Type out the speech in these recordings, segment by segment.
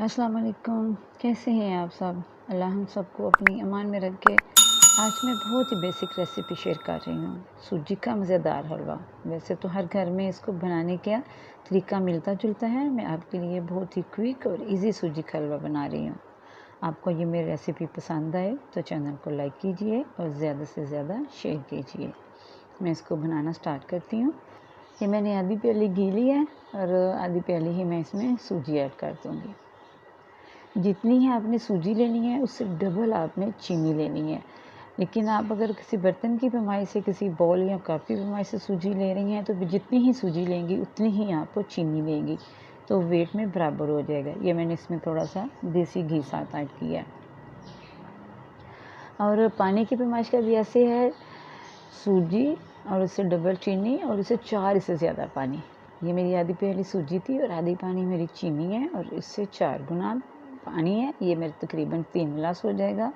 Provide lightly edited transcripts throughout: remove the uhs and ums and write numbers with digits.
अस्सलाम वालेकुम। कैसे हैं आप सब? अल्लाह हम सबको अपनी अमान में रख के। आज मैं बहुत ही बेसिक रेसिपी शेयर कर रही हूँ, सूजी का मज़ेदार हलवा। वैसे तो हर घर में इसको बनाने का तरीका मिलता जुलता है, मैं आपके लिए बहुत ही क्विक और इजी सूजी का हलवा बना रही हूँ। आपको ये मेरी रेसिपी पसंद आए तो चैनल को लाइक कीजिए और ज़्यादा से ज़्यादा शेयर कीजिए। मैं इसको बनाना स्टार्ट करती हूँ। ये मैंने आधी प्याली घी ली है और आधी प्याली ही मैं इसमें सूजी ऐड कर दूँगी। जितनी ही आपने सूजी लेनी है उससे डबल आपने चीनी लेनी है। लेकिन आप अगर किसी बर्तन की पैमाई से, किसी बॉल या कप की पैमाई से सूजी ले रही हैं तो जितनी ही सूजी लेंगी उतनी ही आपको चीनी लेंगी, तो वेट में बराबर हो जाएगा। ये मैंने इसमें थोड़ा सा देसी घी साथ ऐड किया है। और पानी की पैमाइश का भी ऐसे है, सूजी और उससे डबल चीनी और उससे 4 इससे ज़्यादा पानी। ये मेरी आधी प्याली सूजी थी और आधी पानी मेरी चीनी है और इससे 4 गुना पानी है। ये मेरे तकरीबन 3 गिलास हो जाएगा।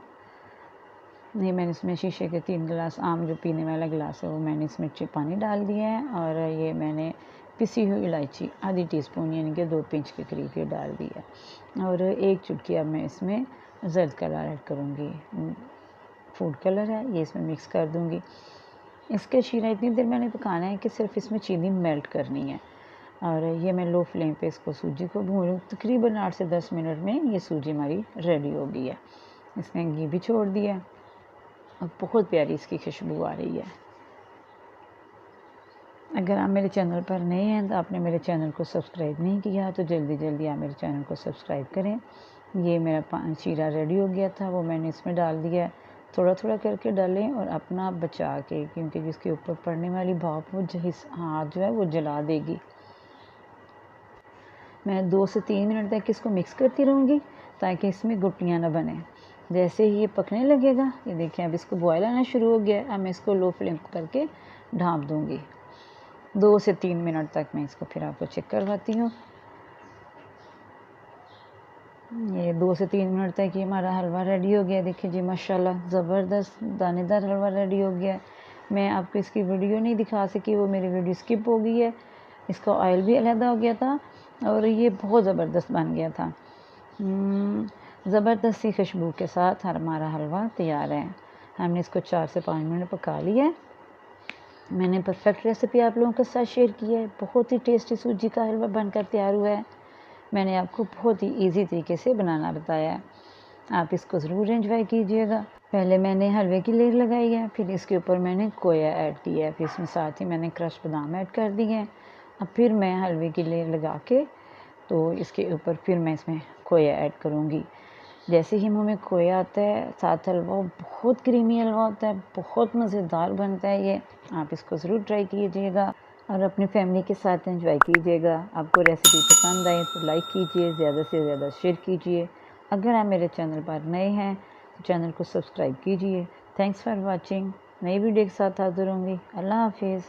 ये मैंने इसमें शीशे के 3 गिलास, आम जो पीने वाला गिलास है वो मैंने इसमें पानी डाल दिया है। और ये मैंने पिसी हुई इलायची आधी टीस्पून यानी कि 2 पिंच के करीब ये डाल दी है। और 1 चुटकी अब मैं इसमें जर्द कलर ऐड करूँगी, फूड कलर है, ये इसमें मिक्स कर दूँगी। इसके शीरा इतनी देर मैंने पकाना है कि सिर्फ इसमें चीनी मेल्ट करनी है। और ये मैं लो फ्लेम पे इसको सूजी को भून लूँ। तकरीबन 8 से 10 मिनट में ये सूजी हमारी रेडी हो गई है। इसने घी भी छोड़ दिया और बहुत प्यारी इसकी खुशबू आ रही है। अगर आप मेरे चैनल पर नए हैं तो आपने मेरे चैनल को सब्सक्राइब नहीं किया तो जल्दी जल्दी आप मेरे चैनल को सब्सक्राइब करें। ये मेरा शीरा रेडी हो गया था, वो मैंने इसमें डाल दिया। थोड़ा थोड़ा करके डालें और अपना बचा के, क्योंकि जिसके ऊपर पड़ने वाली भाप वो हाथ जो है वो जला देगी। मैं 2 से 3 मिनट तक इसको मिक्स करती रहूँगी ताकि इसमें गुठलियाँ ना बने। जैसे ही ये पकने लगेगा, ये देखिए अब इसको बॉयल आना शुरू हो गया है। अब मैं इसको लो फ्लेम करके ढाँप दूँगी। 2 से 3 मिनट तक मैं इसको फिर आपको चेक करवाती हूँ। ये 2 से 3 मिनट तक ये हमारा हलवा रेडी हो गया। देखिए जी माशाल्लाह ज़बरदस्त दानेदार हलवा रेडी हो गया। मैं आपको इसकी वीडियो नहीं दिखा सकी, वो मेरी वीडियो स्किप हो गई है। इसका ऑयल भी अलहदा हो गया था और ये बहुत ज़बरदस्त बन गया था। ज़बरदस्त सी खुशबू के साथ हमारा हलवा तैयार है। हमने इसको 4 से 5 मिनट पका लिया है। मैंने परफेक्ट रेसिपी आप लोगों के साथ शेयर की है। बहुत ही टेस्टी सूजी का हलवा बनकर तैयार हुआ है। मैंने आपको बहुत ही इजी तरीके से बनाना बताया है। आप इसको ज़रूर एंजॉय कीजिएगा। पहले मैंने हलवे की लेयर लगाई है, फिर इसके ऊपर मैंने खोया ऐड किया है, फिर इसमें साथ ही मैंने क्रश बादाम ऐड कर दिए हैं। अब फिर मैं हलवे की लेयर लगा के तो इसके ऊपर फिर मैं इसमें खोया ऐड करूँगी। जैसे ही मुँह में खोया आता है साथ हलवा, बहुत क्रीमी हलवा होता है, बहुत मज़ेदार बनता है ये। आप इसको ज़रूर ट्राई कीजिएगा और अपनी फैमिली के साथ एंजॉय कीजिएगा। आपको रेसिपी पसंद आए तो लाइक कीजिए, ज़्यादा से ज़्यादा शेयर कीजिए। अगर आप मेरे चैनल पर नए हैं तो चैनल को सब्सक्राइब कीजिए। Thanks for watching. नई वीडियो के साथ हाज़िर होंगी। अल्लाह हाफिज़।